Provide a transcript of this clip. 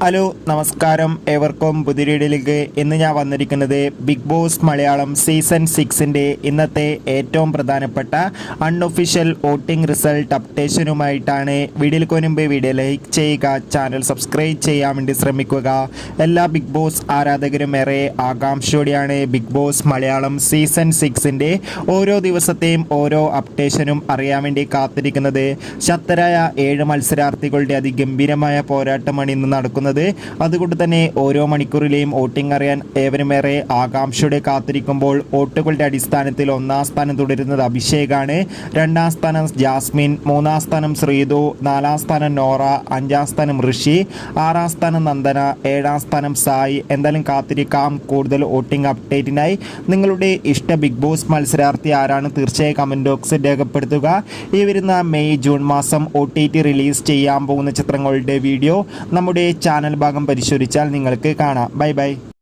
Hello നമസ്കാരം, ഏവർക്കും പുതിയ വീഡിയോയിലേക്ക്. ഇന്ന് ഞാൻ വന്നിരിക്കുന്നത് ബിഗ് ബോസ് മലയാളം സീസൺ 6ൻ്റെ ഇന്നത്തെ ഏറ്റവും പ്രധാനപ്പെട്ട അൺഒഫീഷ്യൽ വോട്ടിംഗ് റിസൾട്ട് അപ്ഡേഷനുമായിട്ടാണ്. വീഡിയോയിലേക്ക് മുൻപ് വീഡിയോ ലൈക്ക് ചെയ്യുക, ചാനൽ സബ്സ്ക്രൈബ് ചെയ്യാൻ വേണ്ടി ശ്രമിക്കുക. എല്ലാ ബിഗ് ബോസ് ആരാധകരും ഏറെ ആകാംക്ഷയോടെയാണ് ബിഗ് ബോസ് മലയാളം സീസൺ 6ൻ്റെ ഓരോ ദിവസത്തെയും ഓരോ അപ്ഡേഷനും അറിയാൻ വേണ്ടി കാത്തിരിക്കുന്നത്. ശക്തരായ 7 മത്സരാർത്ഥികളുടെ അതിഗംഭീരമായ പോരാട്ടമാണ് ഇന്ന് നടക്കുന്നത്. അതുകൊണ്ട് തന്നെ ഓരോ മണിക്കൂറിലെയും വോട്ടിംഗ് അറിയാൻ ഏവരുമേറെ ആകാംക്ഷയോടെ കാത്തിരിക്കുമ്പോൾ വോട്ടുകളുടെ അടിസ്ഥാനത്തിൽ 1ാം സ്ഥാനം തുടരുന്നത് അഭിഷേകാണ്, 2ാം സ്ഥാനം ജാസ്മിൻ, 3ാം സ്ഥാനം ശ്രീതു, 4ാം സ്ഥാനം നോറ, 5ാം സ്ഥാനം ഋഷി, 6ാം സ്ഥാനം നന്ദന, 7ാം സ്ഥാനം സായി. എന്തായാലും കാത്തിരിക്കാം കൂടുതൽ വോട്ടിംഗ് അപ്ഡേറ്റിനായി. നിങ്ങളുടെ ഇഷ്ട ബിഗ് ബോസ് മത്സരാർത്ഥി ആരാണ്? തീർച്ചയായും കമൻറ്റ് ബോക്സിൽ രേഖപ്പെടുത്തുക. ഈ വരുന്ന മെയ് ജൂൺ മാസം OTT റിലീസ് ചെയ്യാൻ പോകുന്ന ചിത്രങ്ങളുടെ വീഡിയോ നമ്മുടെ ചാനൽ ഭാഗം പരിശോധിച്ചാൽ നിങ്ങൾക്ക് കാണാം. Bye bye.